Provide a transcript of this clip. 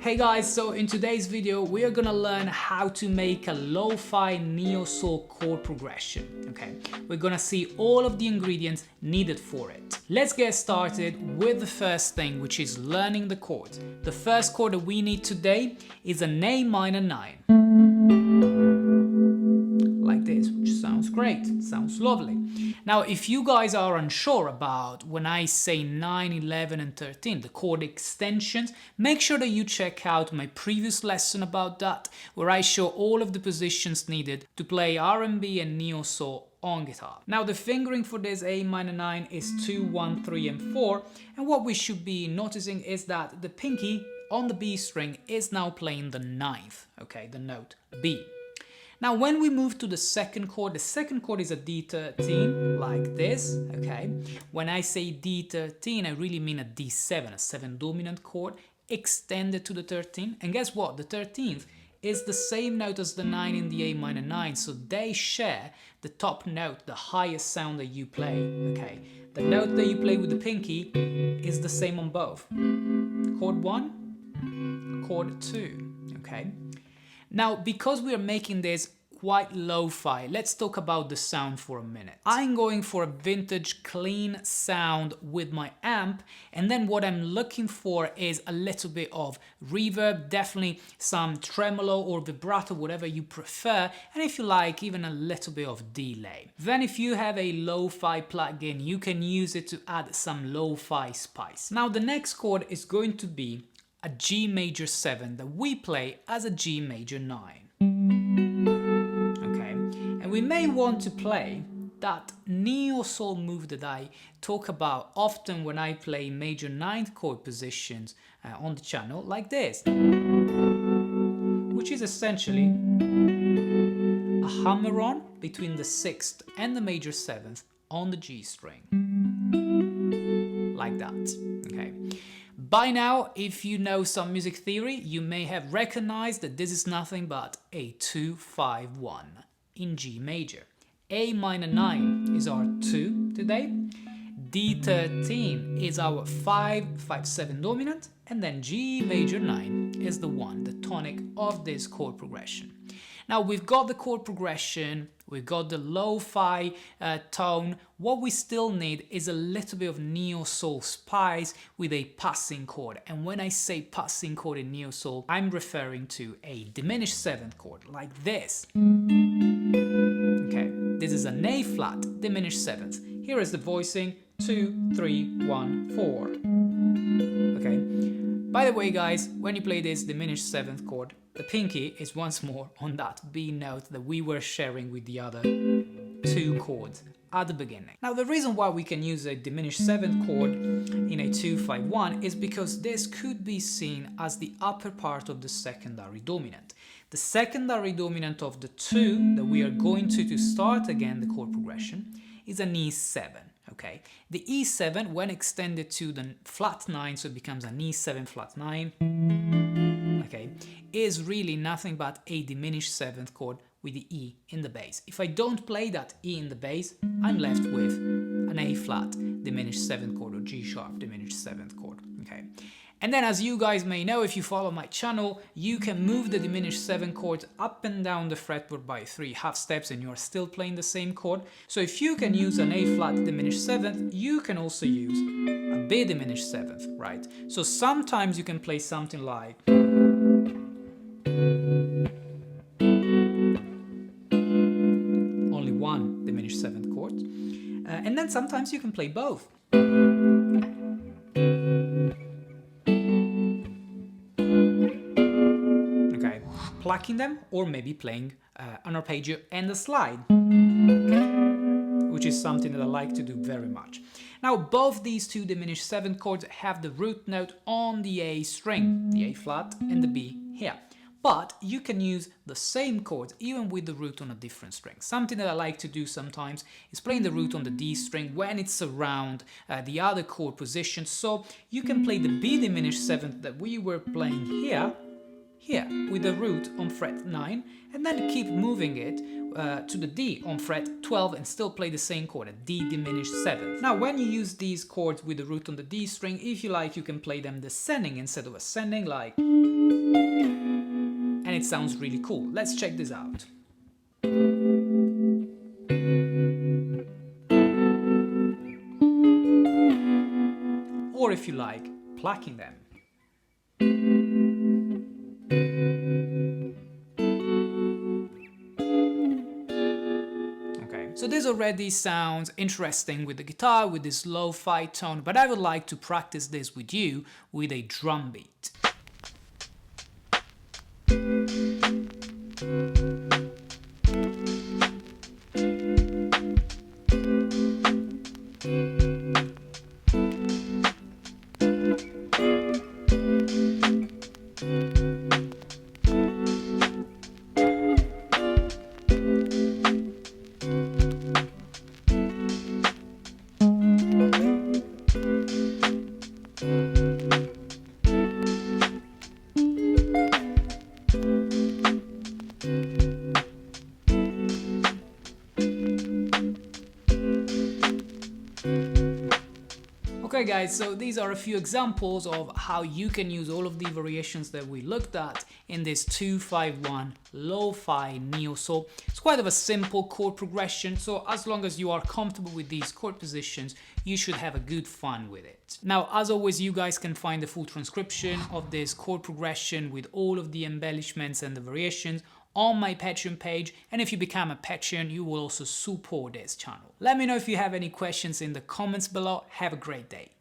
Hey guys, so in today's video we are gonna learn how to make a lo-fi neo-soul chord progression. Okay, we're gonna see all of the ingredients needed for it. Let's get started with the first thing, which is learning the chords. The first chord that we need today is an A minor 9. Like this, which sounds great, sounds lovely. Now, if you guys are unsure about when I say 9, 11 and 13, the chord extensions, make sure that you check out my previous lesson about that, where I show all of the positions needed to play R&B and neo-soul on guitar. Now, the fingering for this A minor 9 is 2, 1, 3 and 4, and what we should be noticing is that the pinky on the B string is now playing the ninth, okay, the note B. Now, when we move to the second chord is a D13, like this, okay? When I say D13, I really mean a D7, a 7 dominant chord, extended to the 13. And guess what? The 13th is the same note as the 9 in the A minor 9, so they share the top note, the highest sound that you play, okay? The note that you play with the pinky is the same on both. Chord 1, chord 2, okay? Now, because we are making this quite lo-fi, let's talk about the sound for a minute. I'm going for a vintage clean sound with my amp, and then what I'm looking for is a little bit of reverb, definitely some tremolo or vibrato, whatever you prefer, and if you like, even a little bit of delay. Then if you have a lo-fi plugin, you can use it to add some lo-fi spice. Now, the next chord is going to be a G major 7 that we play as a G major 9. Okay, and we may want to play that neo-soul move that I talk about often when I play major 9th chord positions on the channel, like this, which is essentially a hammer-on between the 6th and the major 7th on the G string, like that, okay. By now, if you know some music theory, you may have recognized that this is nothing but a 2-5-1 in G major. A minor 9 is our 2 today, D13 is our 5-5-7 dominant, and then G major 9 is the 1, the tonic of this chord progression. Now, we've got the chord progression, we've got the lo-fi tone. What we still need is a little bit of neo-soul spice with a passing chord. And when I say passing chord in neo-soul, I'm referring to a diminished 7th chord, like this. Okay, this is an A flat diminished 7th. Here is the voicing, 2, 3, 1, 4. Okay. By the way, guys, when you play this diminished 7th chord, the pinky is once more on that B note that we were sharing with the other 2 chords at the beginning. Now, the reason why we can use a diminished 7th chord in a 2-5-1 is because this could be seen as the upper part of the secondary dominant. The secondary dominant of the 2 that we are going to start again the chord progression is an E7. Okay, the E7, when extended to the flat 9, so it becomes an E7 flat 9, okay, is really nothing but a diminished 7th chord with the E in the bass. If I don't play that E in the bass, I'm left with an A flat diminished 7th chord or G sharp diminished 7th chord, okay. And then, as you guys may know, if you follow my channel, you can move the diminished 7 chords up and down the fretboard by 3 half steps and you're still playing the same chord. So if you can use an A flat diminished 7th, you can also use a B diminished 7th, right? So sometimes you can play something like only one diminished 7th chord, and then sometimes you can play both. Plucking them, or maybe playing an arpeggio and a slide, which is something that I like to do very much. Now, both these 2 diminished 7th chords have the root note on the A string, the A flat and the B here. But you can use the same chords even with the root on a different string. Something that I like to do sometimes is playing the root on the D string when it's around the other chord position. So you can play the B diminished 7th that we were playing here here with the root on fret 9, and then keep moving it to the D on fret 12 and still play the same chord, a D diminished 7th. Now when you use these chords with the root on the D string, if you like, you can play them descending instead of ascending, like, and it sounds really cool. Let's check this out. Or if you like, plucking them. Okay, so this already sounds interesting with the guitar, with this lo-fi tone, but I would like to practice this with you with a drum beat. Okay guys, so these are a few examples of how you can use all of the variations that we looked at in this 2-5-1 lo-fi neo soul. It's quite of a simple chord progression, so as long as you are comfortable with these chord positions, you should have a good fun with it. Now, as always, you guys can find the full transcription of this chord progression with all of the embellishments and the variations on my Patreon page, and if you become a Patreon, you will also support this channel. Let me know if you have any questions in the comments below. Have a great day.